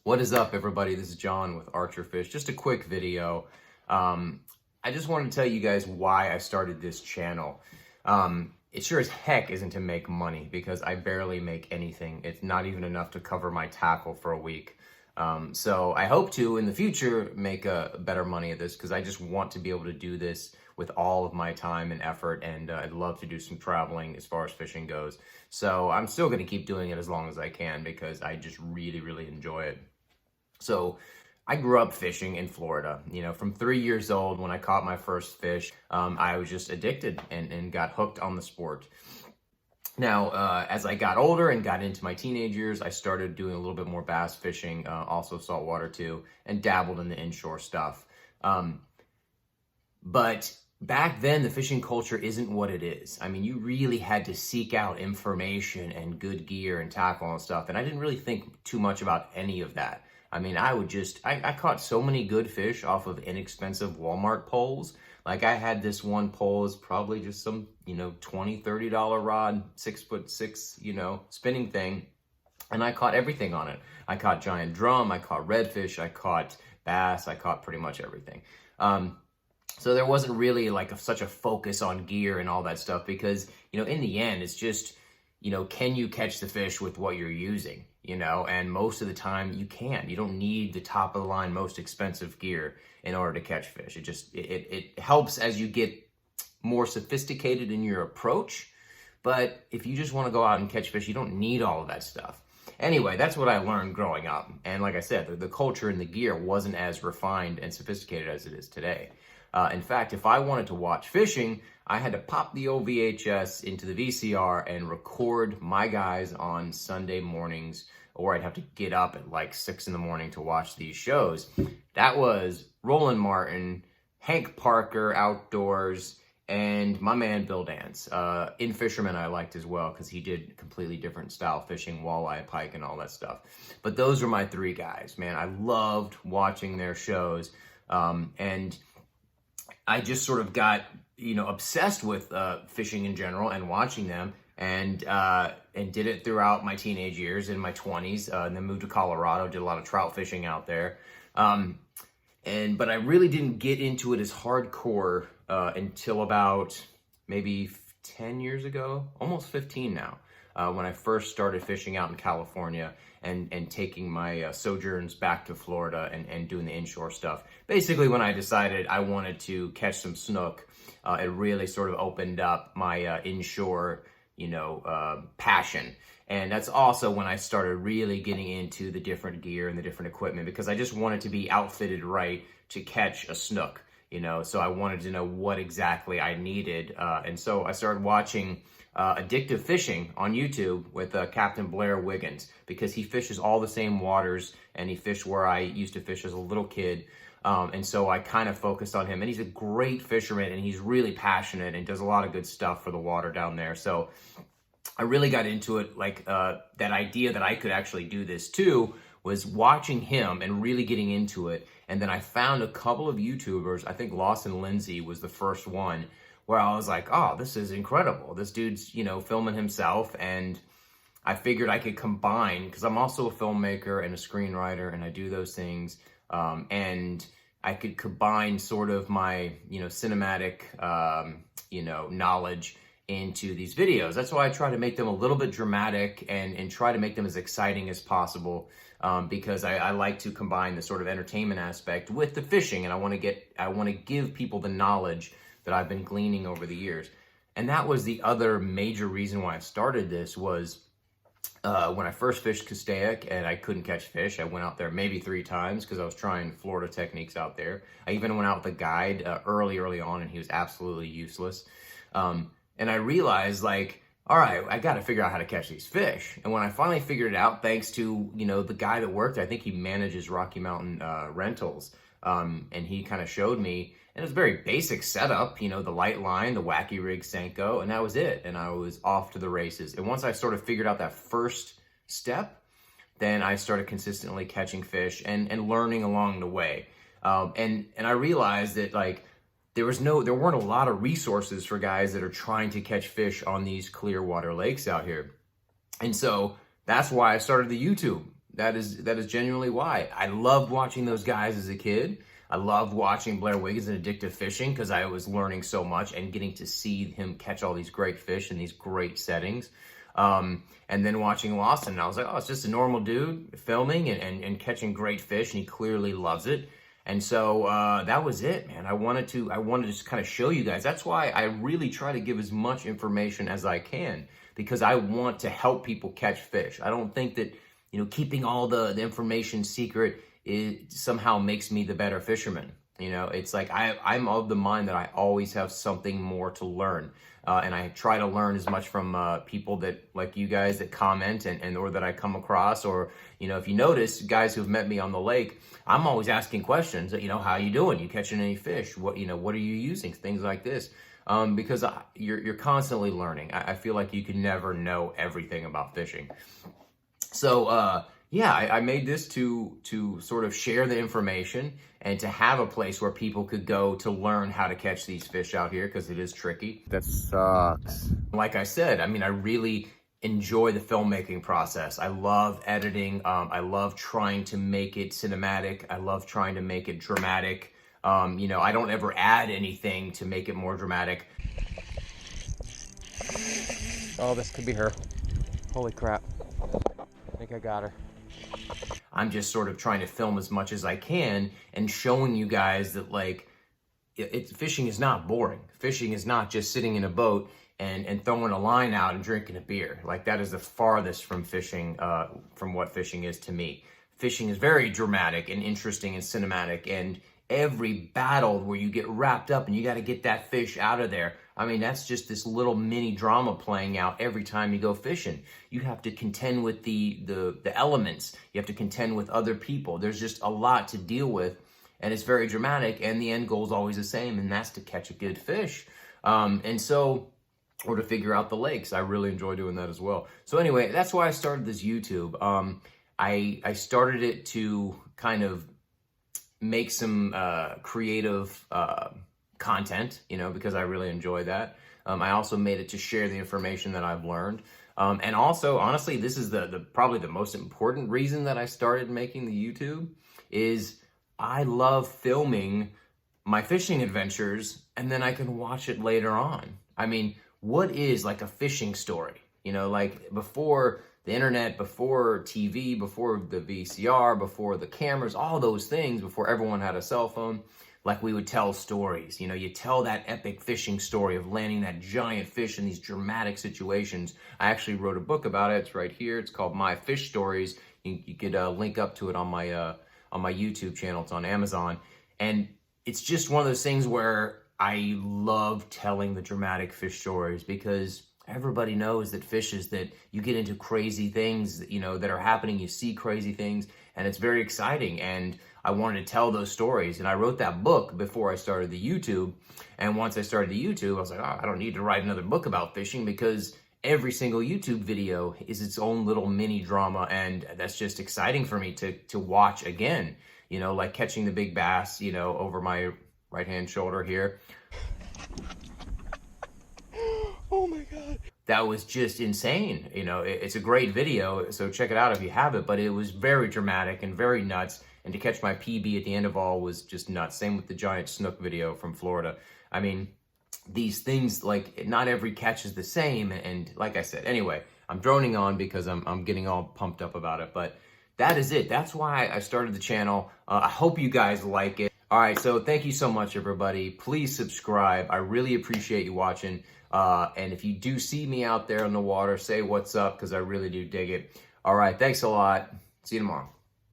What is up, everybody? This is John with Archer Fish. Just a quick video. I just wanted to tell you guys why I started this channel. It sure as heck isn't to make money because I barely make anything. It's not even enough to cover my tackle for a week. So I hope to, in the future, make better money at this because I just want to be able to do this with all of my time and effort, and I'd love to do some traveling as far as fishing goes. So I'm still going to keep doing it as long as I can because I just really, really enjoy it. So I grew up fishing in Florida. From 3 years old when I caught my first fish, I was just addicted and got hooked on the sport. Now, as I got older and got into my teenage years, I started doing a little bit more bass fishing, also saltwater too, and dabbled in the inshore stuff. But back then, the fishing culture isn't what it is. I mean, you really had to seek out information and good gear and tackle and stuff, and I didn't really think too much about any of that. I mean, I caught so many good fish off of inexpensive Walmart poles. Like I had this one pole, is probably just some, $20, $30 rod, 6'6", spinning thing. And I caught everything on it. I caught giant drum, I caught redfish, I caught bass, I caught pretty much everything. So there wasn't really such a focus on gear and all that stuff because, in the end, it's just, can you catch the fish with what you're using? And most of the time you can. You don't need the top of the line, most expensive gear in order to catch fish. It helps as you get more sophisticated in your approach. But if you just want to go out and catch fish, you don't need all of that stuff. Anyway, that's what I learned growing up. And like I said, the culture and the gear wasn't as refined and sophisticated as it is today. In fact, if I wanted to watch fishing, I had to pop the old VHS into the VCR and record my guys on Sunday mornings, or I'd have to get up at 6 in the morning to watch these shows. That was Roland Martin, Hank Parker Outdoors, and my man Bill Dance. In Fisherman I liked as well because he did completely different style fishing, walleye, pike, and all that stuff. But those are my three guys, man. I loved watching their shows, and I just sort of got, obsessed with fishing in general and watching them, and did it throughout my teenage years in my 20s, and then moved to Colorado, did a lot of trout fishing out there. But I really didn't get into it as hardcore until about maybe 10 years ago, almost 15 now, when I first started fishing out in California and taking my sojourns back to Florida and doing the inshore stuff. Basically, when I decided I wanted to catch some snook, it really sort of opened up my inshore, passion. And that's also when I started really getting into the different gear and the different equipment because I just wanted to be outfitted right to catch a snook, so I wanted to know what exactly I needed. And so I started watching Addictive Fishing on YouTube with Captain Blair Wiggins because he fishes all the same waters and he fished where I used to fish as a little kid. And so I kind of focused on him, and he's a great fisherman and he's really passionate and does a lot of good stuff for the water down there. So I really got into it, that idea that I could actually do this too was watching him and really getting into it. And then I found a couple of YouTubers. I think Lawson Lindsay was the first one where I was like, oh, this is incredible. This dude's, filming himself. And I figured I could combine, because I'm also a filmmaker and a screenwriter, and I do those things. And I could combine sort of my, cinematic, knowledge into these videos. That's why I try to make them a little bit dramatic and try to make them as exciting as possible, because I like to combine the sort of entertainment aspect with the fishing, and I want to give people the knowledge that I've been gleaning over the years. And that was the other major reason why I started this was when I first fished Castaic and I couldn't catch fish. I went out there maybe 3 times because I was trying Florida techniques out there. I even went out with a guide early on, and he was absolutely useless. And I realized, all right, I got to figure out how to catch these fish. And when I finally figured it out, thanks to, the guy that worked, I think he manages Rocky Mountain Rentals. And he kind of showed me, and it was a very basic setup, the light line, the wacky rig Senko, and that was it. And I was off to the races. And once I sort of figured out that first step, then I started consistently catching fish and learning along the way. And I realized that there weren't a lot of resources for guys that are trying to catch fish on these clear water lakes out here. And so that's why I started the YouTube. that is genuinely why. I loved watching those guys as a kid. I loved watching Blair Wiggins and Addictive Fishing because I was learning so much and getting to see him catch all these great fish in these great settings. And then watching Lawson, and I was like, oh, it's just a normal dude filming and catching great fish, and he clearly loves it. And so that was it, man. I wanted to just kind of show you guys. That's why I really try to give as much information as I can, because I want to help people catch fish. I don't think that, you know, keeping all the information secret somehow makes me the better fisherman. You know, it's like I'm of the mind that I always have something more to learn. And I try to learn as much from people that, like you guys, that comment and or that I come across. Or, you know, if you notice, guys who've met me on the lake, I'm always asking questions. You know, how you doing? You catching any fish? What are you using? Things like this. Because you're constantly learning. I feel like you can never know everything about fishing. So, yeah, I made this to sort of share the information and to have a place where people could go to learn how to catch these fish out here, because it is tricky. That sucks. Like I said, I mean, I really enjoy the filmmaking process. I love editing. I love trying to make it cinematic. I love trying to make it dramatic. You know, I don't ever add anything to make it more dramatic. Oh, this could be her. Holy crap. I think I got her. I'm just sort of trying to film as much as I can and showing you guys that, like, fishing is not boring. Fishing is not just sitting in a boat and throwing a line out and drinking a beer. Like, that is the farthest from fishing, from what fishing is to me. Fishing is very dramatic and interesting and cinematic, and every battle where you get wrapped up and you got to get that fish out of there. I mean, that's just this little mini drama playing out every time you go fishing. You have to contend with the elements. You have to contend with other people. There's just a lot to deal with, and it's very dramatic, and the end goal is always the same, and that's to catch a good fish. Or to figure out the lakes. I really enjoy doing that as well. So anyway, that's why I started this YouTube. I started it to kind of make some creative content, you know, because I really enjoy that. I also made it to share the information that I've learned. And also, honestly, this is probably the most important reason that I started making the YouTube is I love filming my fishing adventures, and then I can watch it later on. I mean, what is like a fishing story? You know, like before the internet, before TV, before the VCR, before the cameras, all those things, before everyone had a cell phone, like we would tell stories. You know, you tell that epic fishing story of landing that giant fish in these dramatic situations. I actually wrote a book about it. It's right here. It's called My Fish Stories. You could link up to it on my YouTube channel. It's on Amazon. And it's just one of those things where I love telling the dramatic fish stories, because everybody knows that fishes, that you get into crazy things, you know, that are happening. You see crazy things, and it's very exciting. And I wanted to tell those stories. And I wrote that book before I started the YouTube. And once I started the YouTube, I was like, oh, I don't need to write another book about fishing, because every single YouTube video is its own little mini drama. And that's just exciting for me to watch again, you know, like catching the big bass, you know, over my right-hand shoulder here. Oh my God. That was just insane. You know, it's a great video, so check it out if you have it, but it was very dramatic and very nuts. And to catch my PB at the end of all was just nuts. Same with the giant snook video from Florida. I mean, these things, like, not every catch is the same. And like I said, anyway, I'm droning on because I'm getting all pumped up about it, but that is it. That's why I started the channel. I hope you guys like it. All right, so thank you so much, everybody. Please subscribe. I really appreciate you watching. And if you do see me out there on the water, say what's up, because I really do dig it. All right, thanks a lot. See you tomorrow.